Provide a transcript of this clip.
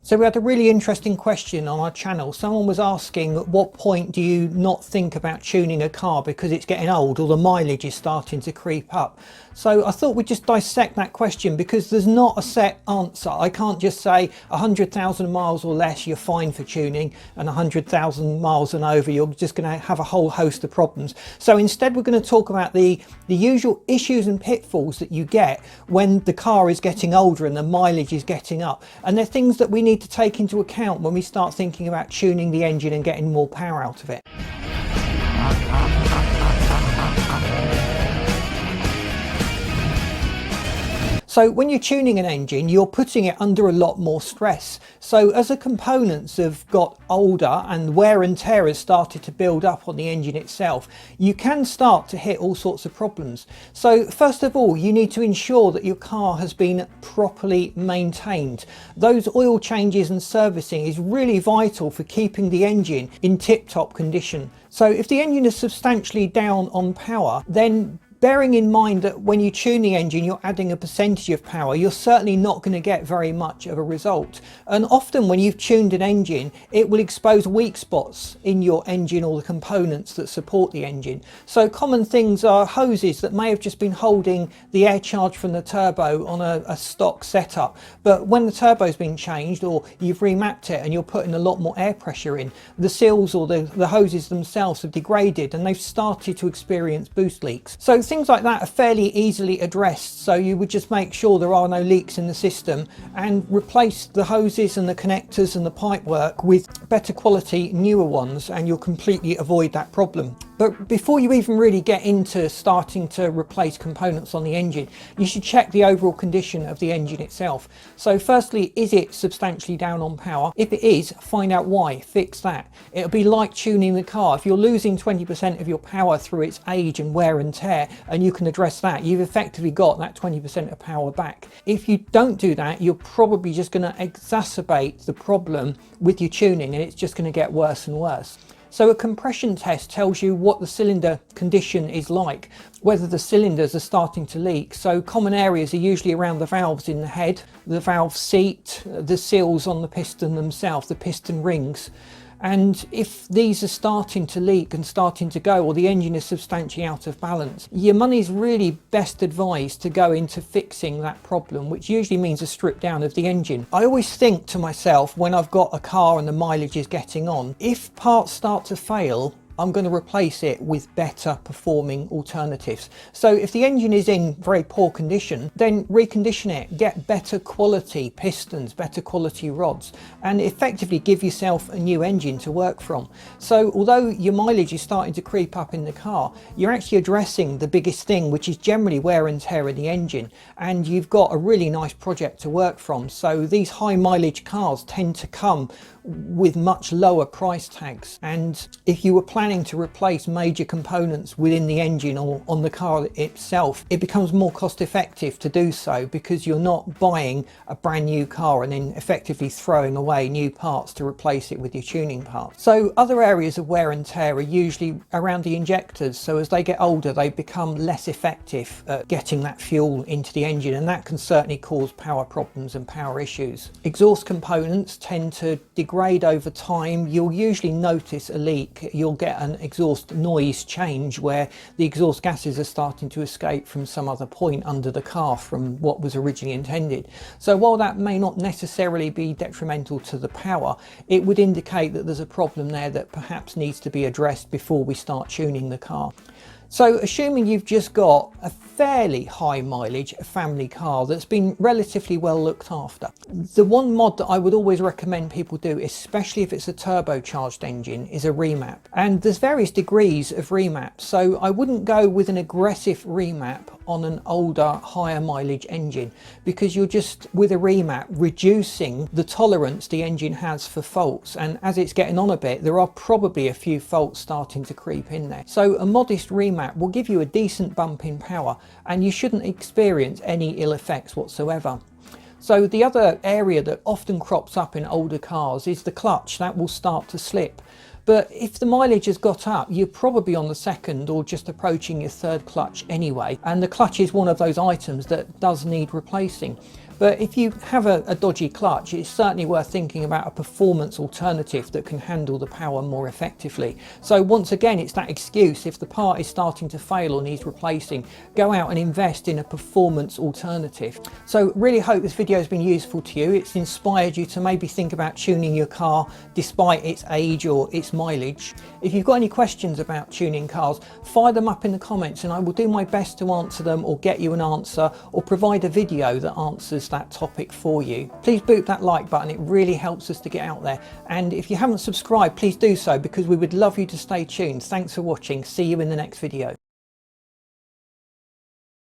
So we had a really interesting question on our channel. Someone was asking, at what point do you not think about tuning a car because it's getting old or the mileage is starting to creep up? So I thought we'd just dissect that question, because there's not a set answer. I can't just say 100,000 miles or less you're fine for tuning, and 100,000 miles and over you're just going to have a whole host of problems. So instead we're going to talk about the usual issues and pitfalls that you get when the car is getting older and the mileage is getting up. And they're things that we need to take into account when we start thinking about tuning the engine and getting more power out of it. So when you're tuning an engine, you're putting it under a lot more stress. So as the components have got older and wear and tear has started to build up on the engine itself, you can start to hit all sorts of problems. So first of all, you need to ensure that your car has been properly maintained. Those oil changes and servicing is really vital for keeping the engine in tip-top condition. So if the engine is substantially down on power, then bearing in mind that when you tune the engine you're adding a percentage of power, you're certainly not going to get very much of a result. And often when you've tuned an engine, it will expose weak spots in your engine or the components that support the engine. So common things are hoses that may have just been holding the air charge from the turbo on a stock setup, but when the turbo's been changed or you've remapped it and you're putting a lot more air pressure in, the seals or the hoses themselves have degraded and they've started to experience boost leaks. So things like that are fairly easily addressed. So you would just make sure there are no leaks in the system and replace the hoses and the connectors and the pipework with better quality newer ones, and you'll completely avoid that problem. But before you even really get into starting to replace components on the engine, you should check the overall condition of the engine itself. So firstly, is it substantially down on power? If it is, find out why, fix that. It'll be like tuning the car. If you're losing 20% of your power through its age and wear and tear, and you can address that, you've effectively got that 20% of power back. If you don't do that, you're probably just going to exacerbate the problem with your tuning, and it's just going to get worse and worse. So a compression test tells you what the cylinder condition is like, whether the cylinders are starting to leak. So common areas are usually around the valves in the head, the valve seat, the seals on the piston themselves, the piston rings. And if these are starting to leak and starting to go, or the engine is substantially out of balance, your money's really best advised to go into fixing that problem, which usually means a strip down of the engine. I always think to myself, when I've got a car and the mileage is getting on, if parts start to fail, I'm going to replace it with better performing alternatives. So if the engine is in very poor condition, then recondition it, get better quality pistons, better quality rods, and effectively give yourself a new engine to work from. So although your mileage is starting to creep up in the car, you're actually addressing the biggest thing, which is generally wear and tear in the engine, and you've got a really nice project to work from. So these high mileage cars tend to come with much lower price tags, and if you were planning to replace major components within the engine or on the car itself, it becomes more cost effective to do so, because you're not buying a brand new car and then effectively throwing away new parts to replace it with your tuning parts. So other areas of wear and tear are usually around the injectors. So as they get older, they become less effective at getting that fuel into the engine, and that can certainly cause power problems and power issues. Exhaust components tend to degrade over time. You'll usually notice a leak. You'll get an exhaust noise change where the exhaust gases are starting to escape from some other point under the car from what was originally intended. So while that may not necessarily be detrimental to the power, it would indicate that there's a problem there that perhaps needs to be addressed before we start tuning the car. So assuming you've just got a fairly high mileage family car that's been relatively well looked after, the one mod that I would always recommend people do, especially if it's a turbocharged engine, is a remap. And there's various degrees of remap, so I wouldn't go with an aggressive remap on an older, higher mileage engine, because you're just, with a remap, reducing the tolerance the engine has for faults, and as it's getting on a bit, there are probably a few faults starting to creep in there. So a modest remap will give you a decent bump in power, and you shouldn't experience any ill effects whatsoever. So the other area that often crops up in older cars is the clutch. That will start to slip. But if the mileage has got up, you're probably on the second or just approaching your third clutch anyway. And the clutch is one of those items that does need replacing. But if you have a dodgy clutch, it's certainly worth thinking about a performance alternative that can handle the power more effectively. So once again, it's that excuse: if the part is starting to fail or needs replacing, go out and invest in a performance alternative. So really hope this video has been useful to you. It's inspired you to maybe think about tuning your car despite its age or its mileage. If you've got any questions about tuning cars, fire them up in the comments and I will do my best to answer them, or get you an answer, or provide a video that answers that topic for you. Please boot that like button, it really helps us to get out there. And if you haven't subscribed, please do so, because we would love you to stay tuned. Thanks for watching, see you in the next video.